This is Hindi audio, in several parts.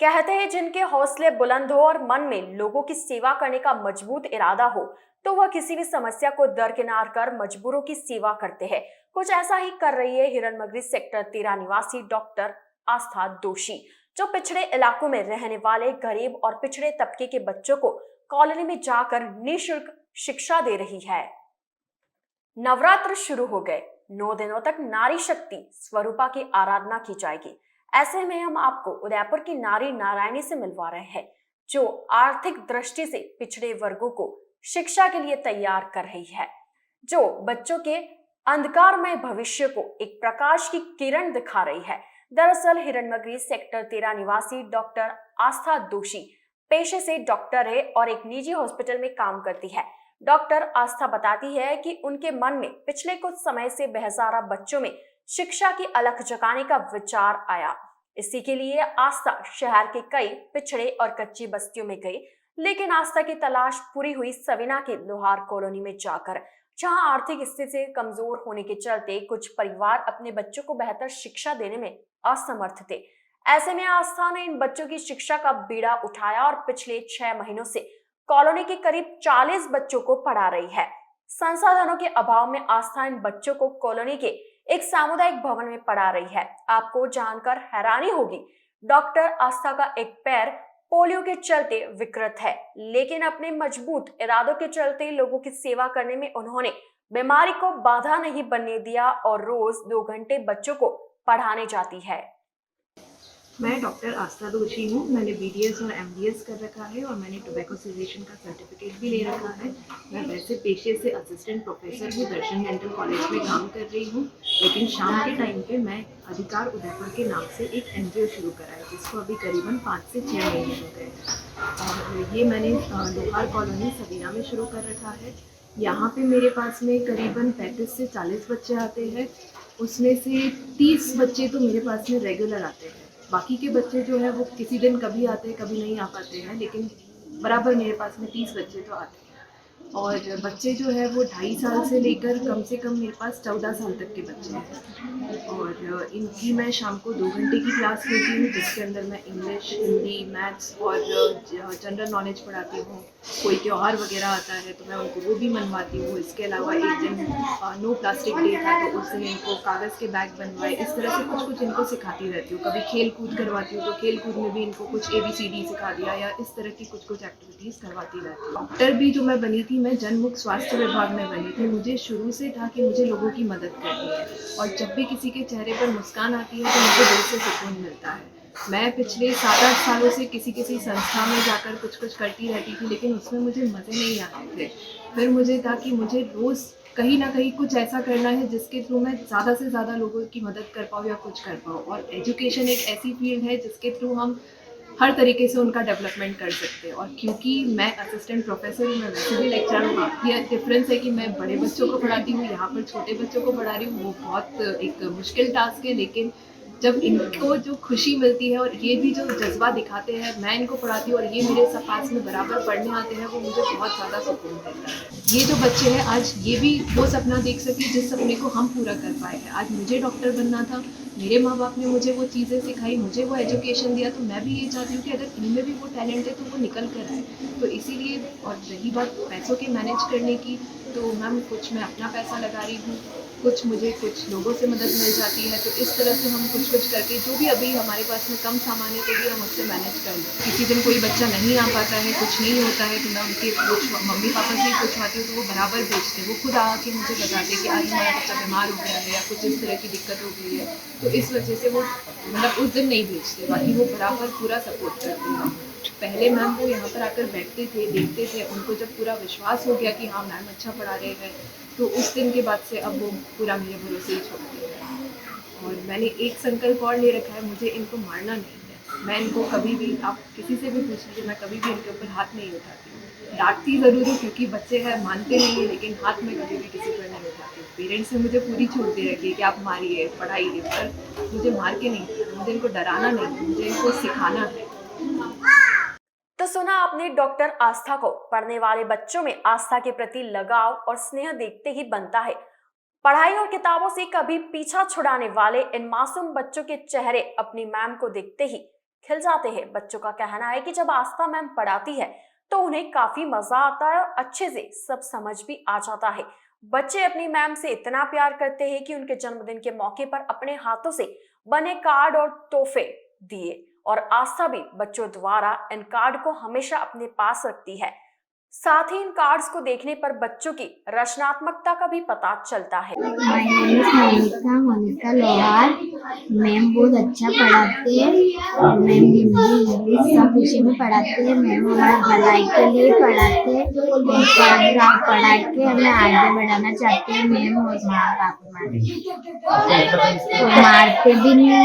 कहते हैं जिनके हौसले बुलंद हो और मन में लोगों की सेवा करने का मजबूत इरादा हो तो वह किसी भी समस्या को दरकिनार कर मजबूरों की सेवा करते हैं। कुछ ऐसा ही कर रही है हिरनमगरी सेक्टर 13 निवासी डॉक्टर आस्था दोषी, जो पिछड़े इलाकों में रहने वाले गरीब और पिछड़े तबके के बच्चों को कॉलोनी में जाकर निःशुल्क शिक्षा दे रही है। नवरात्र शुरू हो गए। 9 दिनों तक नारी शक्ति स्वरूपा की आराधना की जाएगी। ऐसे में हम आपको उदयपुर की नारी नारायणी से मिलवा रहे हैं, जो आर्थिक दृष्टि से पिछड़े वर्गों को शिक्षा के लिए तैयार कर रही है, जो बच्चों के अंधकारमय भविष्य को एक प्रकाश की किरण दिखा रही है। दरअसल हिरनमगरी सेक्टर 13 निवासी डॉक्टर आस्था दोषी पेशे से डॉक्टर है और एक निजी हॉस्पिटल में काम करती है। डॉक्टर आस्था बताती है कि उनके मन में पिछले कुछ समय से बेहजारा बच्चों में शिक्षा की अलख जगाने का विचार आया। इसी के लिए आस्था शहर के कई पिछड़े और कच्ची बस्तियों में गई, लेकिन आस्था की तलाश पूरी हुई सविना की लोहार कॉलोनी में जाकर, जहां आर्थिक स्थिति से कमजोर होने के चलते कुछ परिवार अपने बच्चों को बेहतर शिक्षा देने में असमर्थ थे। ऐसे में आस्था ने इन बच्चों की शिक्षा का बीड़ा उठाया और पिछले 6 महीनों से कॉलोनी के करीब 40 बच्चों को पढ़ा रही है। संसाधनों के अभाव में आस्था इन बच्चों को कॉलोनी के एक सामुदायिक भवन में पढ़ा रही है। आपको जानकर हैरानी होगी, डॉक्टर आस्था का एक पैर पोलियो के चलते विकृत है, लेकिन अपने मजबूत इरादों के चलते लोगों की सेवा करने में उन्होंने बीमारी को बाधा नहीं बनने दिया और रोज 2 घंटे बच्चों को पढ़ाने जाती है। मैं डॉक्टर आस्था दोषी हूँ। मैंने बीडीएस और एमडीएस कर रखा है और मैंने टोबैको सेसेशन का सर्टिफिकेट भी ले रखा है। मैं वैसे पेशे से असिस्टेंट प्रोफेसर हूँ, दर्शन डेंटल कॉलेज में काम कर रही हूँ, लेकिन शाम के टाइम पे मैं अधिकार उदयपुर के नाम से एक एनजीओ शुरू करा है, जिसको अभी करीबन 5 से 6 महीने हो गए हैं। और ये मैंने लोहार कॉलोनी सवीना में शुरू कर रखा है। यहाँ पे मेरे पास में करीबन 35 से 40 बच्चे आते हैं। उसमें से 30 बच्चे तो मेरे पास में रेगुलर आते हैं। बाकी के बच्चे जो है वो किसी दिन कभी आते हैं, कभी नहीं आ पाते हैं, लेकिन बराबर मेरे पास में 30 बच्चे तो आते हैं। और बच्चे जो है वो 2.5 साल से लेकर कम से कम मेरे पास 14 साल तक के बच्चे हैं। और इनकी मैं शाम को 2 घंटे की क्लास लेती हूँ, जिसके अंदर मैं इंग्लिश, हिंदी, मैथ्स और जनरल नॉलेज पढ़ाती हूँ। कोई त्यौहार वगैरह आता है तो मैं उनको वो भी मनवाती हूँ। इसके अलावा एक दिन नो प्लास्टिक डे था, तो उस दिन इनको कागज़ के बैग बनवाए। इस तरह से कुछ कुछ इनको सिखाती रहती हूँ। कभी खेल कूद करवाती हूँ तो खेल कूद में भी इनको कुछ ABCD सिखा दिया, या इस तरह की कुछ कुछ एक्टिविटीज़ करवाती रहती हूँ। डॉक्टर भी जो मैं बनी थी, मैं जनमुख स्वास्थ्य विभाग में बनी थी। मुझे शुरू से था कि मुझे लोगों की मदद करनी है, और जब भी किसी के चेहरे पर मुस्कान आती है तो मुझे दिल से सुकून मिलता है। मैं पिछले 7-8 सालों से किसी किसी संस्था में जाकर कुछ कुछ करती रहती थी, लेकिन उसमें मुझे मज़े नहीं आते थे। फिर मुझे था कि मुझे रोज़ कहीं ना कहीं कुछ ऐसा करना है जिसके थ्रू मैं ज़्यादा से ज़्यादा लोगों की मदद कर पाऊँ या कुछ कर पाऊँ। और एजुकेशन एक ऐसी फील्ड है जिसके थ्रू हम हर तरीके से उनका डेवलपमेंट कर सकते हैं। और क्योंकि मैं असिस्टेंट प्रोफेसर हूँ, मैं वैसे भी लेक्चरर हूँ। ये डिफरेंस है कि मैं बड़े बच्चों को पढ़ाती हूँ, यहाँ पर छोटे बच्चों को पढ़ा रही हूँ। वो बहुत एक मुश्किल टास्क है, लेकिन जब इनको जो खुशी मिलती है और ये भी जो जज्बा दिखाते हैं, मैं इनको पढ़ाती हूँ और ये मेरे पास में बराबर पढ़ने आते हैं, वो मुझे बहुत ज़्यादा सुकून देता है। ये जो बच्चे हैं आज ये भी वो सपना देख सके जिस सपने को हम पूरा कर पाए हैं। आज मुझे डॉक्टर बनना था, मेरे माँ बाप ने मुझे वो चीज़ें सिखाई, मुझे वो एजुकेशन दिया, तो मैं भी ये चाहती हूँ कि अगर इनमें भी वो टैलेंट है तो वो निकल कर आए। तो इसीलिए, और रही बात पैसों के मैनेज करने की, तो मैम कुछ मैं अपना पैसा लगा रही हूँ, कुछ मुझे कुछ लोगों से मदद मिल जाती है। तो इस तरह से हम कुछ कुछ करके जो भी अभी हमारे पास में कम सामान है तो भी हम उससे मैनेज कर लें। किसी दिन कोई बच्चा नहीं आ पाता है, कुछ नहीं होता है, तो मैं उनके मम्मी पापा से ही पूछवाती हूँ, तो वो बराबर भेजते, वो खुद आके मुझे बताते कि आज हमारा बच्चा बीमार हो गया है या कुछ इस तरह की दिक्कत हो गई है। तो इस वजह से वो मतलब उस दिन नहीं भेजते, बाकी वो बराबर पूरा सपोर्ट करते हैं। पहले मैम वो यहाँ पर आकर बैठते थे, देखते थे, उनको जब पूरा विश्वास हो गया कि हाँ मैम अच्छा पढ़ा रहे हैं, तो उस दिन के बाद से अब वो पूरा मेरे भरोसे ही छोड़ते हैं। और मैंने एक संकल्प और ले रखा है, मुझे इनको मारना नहीं है। मैं इनको कभी भी, आप किसी से भी पूछ लीजिए, मैं कभी भी इनके ऊपर हाथ नहीं उठाती हूँ। डांटती ज़रूर हूँ क्योंकि बच्चे हैं, मानते नहीं है, लेकिन हाथ में कभी भी किसी पर नहीं उठाती हूँ। पेरेंट्स ने मुझे पूरी छूट दे रखी है कि आप मारिए, पढ़ाइए, पर मुझे मार के नहीं करना, मुझे इनको डराना नहीं है, मुझे इनको सिखाना है। तो सुना आपने डॉक्टर आस्था को। पढ़ने वाले बच्चों में आस्था के प्रति लगाव और स्नेह देखते ही बनता है। पढ़ाई और किताबों से कभी पीछा छुड़ाने वाले इन मासूम बच्चों के चेहरे अपनी मैम को देखते ही खिल जाते हैं। बच्चों का कहना है कि जब आस्था मैम पढ़ाती है तो उन्हें काफी मजा आता है और अच्छे से सब समझ भी आ जाता है। बच्चे अपनी मैम से इतना प्यार करते हैं कि उनके जन्मदिन के मौके पर अपने हाथों से बने कार्ड और तोहफे दिए, और आस्था भी बच्चों द्वारा इन कार्ड को हमेशा अपने पास रखती है। साथ ही इन कार्ड्स को देखने पर बच्चों की रचनात्मकता का भी पता चलता है। माय नेम इज मोनिका लोहार। मैम बहुत अच्छा पढ़ाते हैं। मैम हिंदी इंग्लिश सब विषय में पढ़ाते हैं। मैम हमारे भलाई के लिए पढ़ाते हैं। पढ़ा के हमें आगे बढ़ाना चाहते हैं। मैम और मारते भी नहीं है,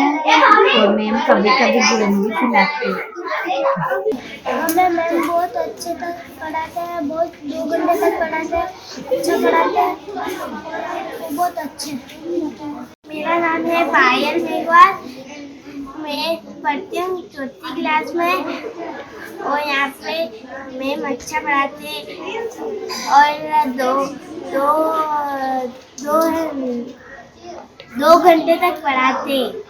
और मैम कभी कभी गेम भी खिलाते हैं। हमें मैम बहुत अच्छे तक पढ़ाते हैं, बहुत 2 घंटे तक पढ़ाते हैं, अच्छा पढ़ाते हैं, बहुत अच्छे। मेरा नाम है पायल मेघवाल। मैं पढ़ती हूँ 4th क्लास में, और यहाँ पे मैम अच्छा पढ़ाते हैं और दो घंटे तक पढ़ाते हैं।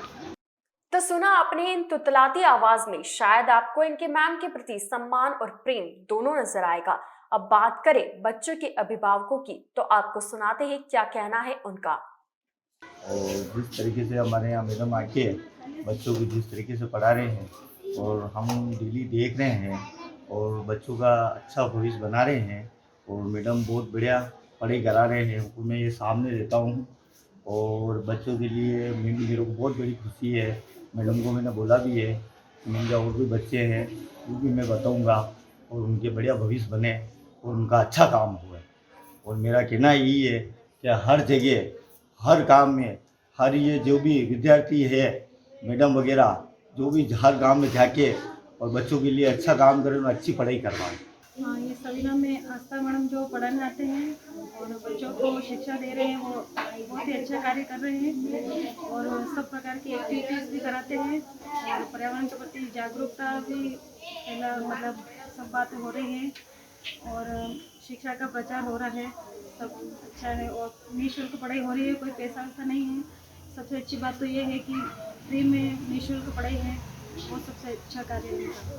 तो सुना अपने इन तुतलाती आवाज में, शायद आपको इनके मैम के प्रति सम्मान और प्रेम दोनों नजर आएगा। अब बात करें बच्चों के अभिभावकों की, तो आपको सुनाते हैं क्या कहना है उनका। और जिस तरीके से हमारे यहाँ मैडम आके बच्चों को जिस तरीके से पढ़ा रहे हैं और हम डेली देख रहे हैं और बच्चों का अच्छा भविष्य बना रहे हैं, और मैडम बहुत बढ़िया पढ़ाई करा रहे हैं, उनको मैं ये सामने देता हूँ। और बच्चों के लिए मेरे को बहुत बड़ी खुशी है। मैडम को मैंने बोला भी है कि मेरे और भी बच्चे हैं वो भी मैं बताऊँगा, और उनके बढ़िया भविष्य बने और उनका अच्छा काम हुआ। और मेरा कहना यही है कि हर जगह हर काम में हर ये जो भी विद्यार्थी है, मैडम वगैरह जो भी हर गांव में जाके और बच्चों के लिए अच्छा काम करें और अच्छी पढ़ाई करवाएं। हाँ, ये सविना में आस्था मैडम जो पढ़ाने आते हैं और बच्चों को शिक्षा दे रहे हैं, वो बहुत ही अच्छा कार्य कर रहे हैं और सब प्रकार की एक्टिविटीज़ भी कराते हैं और पर्यावरण के प्रति जागरूकता भी मतलब सब बातें हो रही हैं और शिक्षा का प्रचार हो रहा है। सब अच्छा है और निःशुल्क पढ़ाई हो रही है, कोई पैसा वैसा नहीं है। सबसे अच्छी बात तो ये है कि फ्री में निःशुल्क पढ़ाई है, वो सबसे अच्छा कार्य है।